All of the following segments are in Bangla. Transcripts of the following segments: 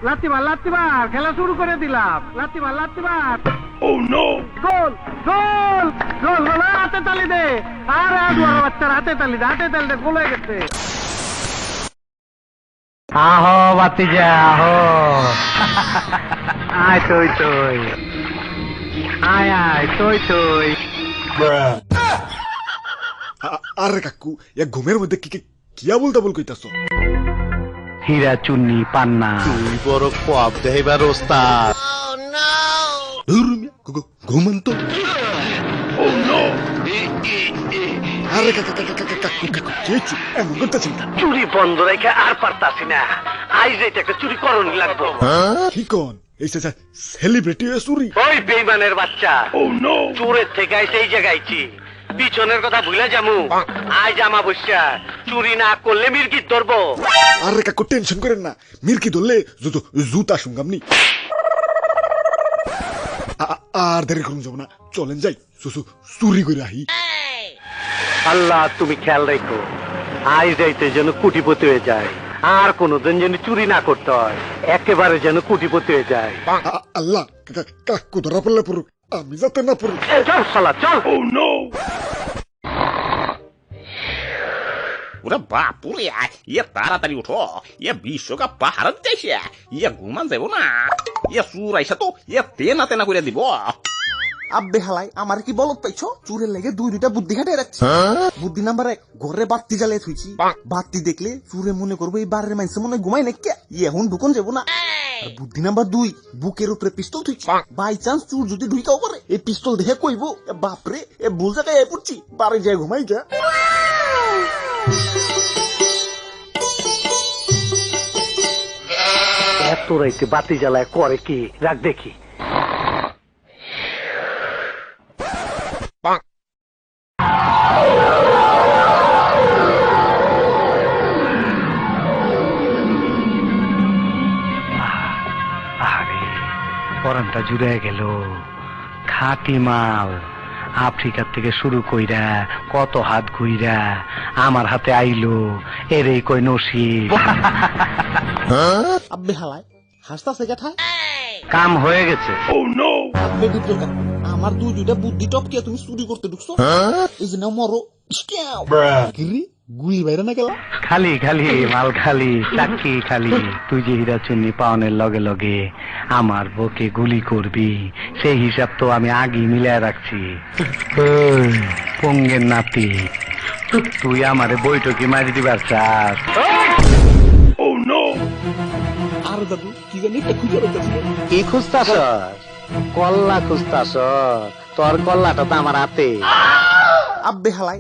লাত্তি মার খেলা শুরু করে দিলাম। লাত্তি মার। ও নো, গোল গোল গোল গোল, হাতে তালি দে। আরে আদুয়ার বাচ্চার হাতে তালি দে, গোল হয়ে গেছে। আহো বাতিজা আহো, আয় তুই আয় তুই। আরে কাকু, এক ঘুমের মধ্যে কিয়া বলতে কইতাছ? হীরা চুন্নি পান্না তুই বড় কোয়াব দেহিবার ওস্তাদ। ঘুমান তো। আরে কাকু কেচু এমন করতেছি। চুরি বন্ধ রেখে আর পারতাছি না। আজ এটা একটা চুরি করণই লাগবো। কি কোন এই সেলিব্রিটি চুরি? ওই বেইমানের বাচ্চা চোরের থেকে আইছে এই জায়গায়ছি। পিছনের কথা ভুলে যামু। আজ আমাবস্যা, চুরি না করলে মির্গির ধরবো। আরে কাকু টেনশন করেন না, মির্কি ধরলে জুতা শুনগামনি। আর দেরি করুন যাব না, চলেন যাই চুরি করে আহি। আল্লাহ তুমি খেয়াল রেখো, আজ যাইতে যেন কোটিপতি হয়ে যায়, আর কোনদিন যেন চুরি না করতে হয়, একেবারে যেন কোটিপতি হয়ে যায়। আল্লাহ, কাকু ধরা পড়লে পড়ুক, আমি যাতে না পড়ি। চল শালা চল। ওরা বাপুরে, ইয়ে তাড়াতাড়ি উঠো, ইয়ে বিশ্বকাপ পাহাড় যাইছে, ইয়ে ঘুমান যাব না, ইয়ে চুর আইসা তো ইয়ে তেনা করে দিব। আব্বে হালাই আমার কি বলত পাইছো? চুরের লেগে দুইটা বুদ্ধি খাটে রাখছি। বুদ্ধি নাম্বার 1, ঘরে বাতি জ্বালিয়ে থুইছি। বাতি দেখলে চুরে মনে করবো এই বাড়ির মানুষ মনে ঘুমাই নাকি, এখন ঢুকন যাবো না। আর বুদ্ধি নাম্বার 2, বুকের উপরে পিস্তল থুইছি। বাই চান্স চুর যদি ঢুকাও পারে, এই পিস্তল দেখে কইবো বাপরে এ ভুল জায়গায় পড়ছি, বাড়ি যায় ঘুমাই গা। এত রাইতে বাতি জ্বালায় করে কি? রাখ দেখি। আরে পরানটা জুড়ে গেল। খাঁটি মাল, আফ্রিকার থেকে শুরু কইরা কত হাত ঘুইরা আমার হাতে আইলো, এরে কই নসিব। আব্বে হালাই হাসতাছে কেঠায়? কাম হয়ে গেছে। আব্বে ডিপজল কাকু, আমার দুইটা বুদ্ধি টপকিয়া তুমি চুরি করতে ঢুকছো, এই যে নাও মরো। কিরি গুলি বাইরে না গেলা? খালি মাল খালি, চাকি খালি। তুই যে হীরা চুন্নি পাওনের লগে লগে আমার বুকে গুলি করবি, সেই হিসাব তো আমি আগে মিলায় রাখছি। পঙ্গের নাতি, তুই আমারে বৈঠকি মারি দিবার চাস? আর দাদু কি জানি একটা খুঁজে রাখতেছিল। কি খুঁজতাস? কল্লা খুঁজতাস? তোর কল্লাটা তো আমার হাতে। আব্বে হালাই।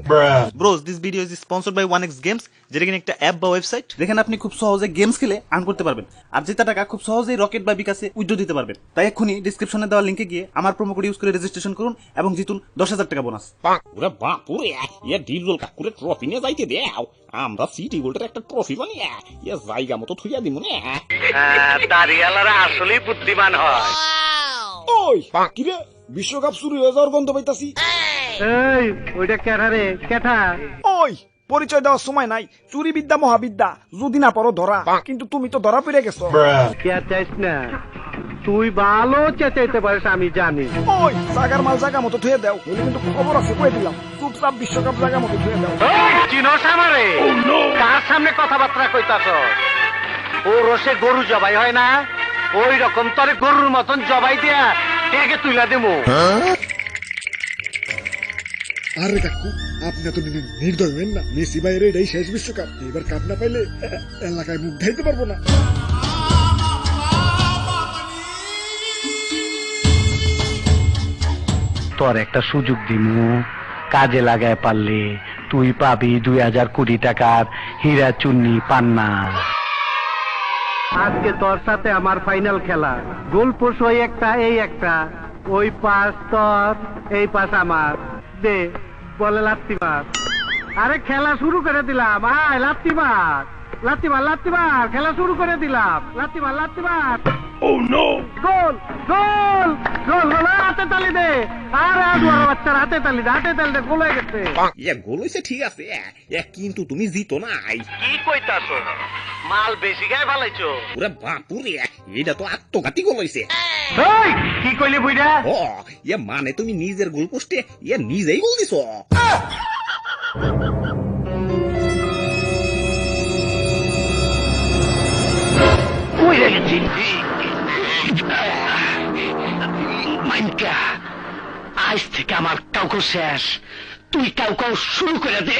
Bros, this video is sponsored by 1x games, যেটা কিনা একটা অ্যাপ বা ওয়েবসাইট যেখানে আপনি খুব সহজে গেমস খেলে আর্ন করতে পারবেন, আর জেতা টাকা খুব সহজেই রকেট বা বিকাশে উইথড্র দিতে পারবেন। তাই এক্ষুনি ডিসক্রিপশনে দেওয়া লিংকে গিয়ে আমার প্রোমো কোড ইউজ করে রেজিস্ট্রেশন করুন এবং জিতুন 10,000 টাকা বোনাস। ওরা বাপুরে, ইয়ে ডিপজল কাকুরে ট্রফি নিয়ে যাইতে দেও, আমরা সিটি গোল্ডের একটা ট্রফি বানিয়ে ইয়ে জায়গা মতো থুইয়া দিব না। দাঁড়িয়ালারা আসলেই বুদ্ধিমান হয়। ওই কিরে, বিশ্বকাপ শুরু হয়ে যাওয়ার গন্ধ পাইতাছি। এই ওইটা কেঠা রে, কেঠা? ওই পরিচয় দেওয়ার সময় নাই, চুরি বিদ্যা মহাবিদ্যা, যদি না পারো ধরা, কিন্তু তুমি তো ধরা পড়ে গেছো। কে চাইস না, তুই ভালো চেঁচাইতে পারিস আমি জানি। ওই জাগার মাল জায়গা মতো ধুয়ে দাও, নইলে কিন্তু খবর আছে কয়ে দিলাম, চুপচাপ বিশ্বকাপ জায়গা মতো ধুয়ে দাও। চিনস আমারে? কার সামনে কথাবার্তা কইতাছ? ও রসে গরু জবাই হয় না, ওই রকম তোরে গরুর মতন জবাই দিয়া টেকে তুইলা দেবো। আরে কাকু, আপনি তো নির্দয় হবেন না। মেসি বাইরে এটাই শেষ বিশ্বকাপ, এবার কাপ না পাইলে এলাকায় মুখ ঢাইতে পারবো না। তোর একটা সুযোগ দিমু, কাজে লাগায় পারলে তুই পাবি 2,000 কোটি টাকার হীরা চুন্নি পান্না। আজকে তোর সাথে আমার ফাইনাল খেলা। গোলপোস্ট ওই একটা, এই একটা, ওই পাশ তোর, এই পাশ আমার। দে বলে লাত্তি মার। আরে খেলা শুরু করে দিলাম, আয় লাত্তি মার, খেলা শুরু করে দিলাম, লাত্তি মার। গোল গোল গোল গোল আর হাতে তালি দে আরে আদুয়ার বাচ্চার হাতে তালি দে গোল হয়ে গেছে গোল হয়েছে ঠিক আছে কিন্তু তুমি জিতো নাই। কি কইতাছ মাল বেশি গায়ে ফালাইছো ওরে বাপুরে, এটা তো আত্মঘাতী গোল হয়েছে। এই কি কইলি বুইড়া ও মানে তুমি নিজের গোল পোস্টে নিজেই গোল দিছ। কইরা গেছি মাইকা আজ থেকে আমার কাউকে শেষ তুই কাউকে শুরু করে দে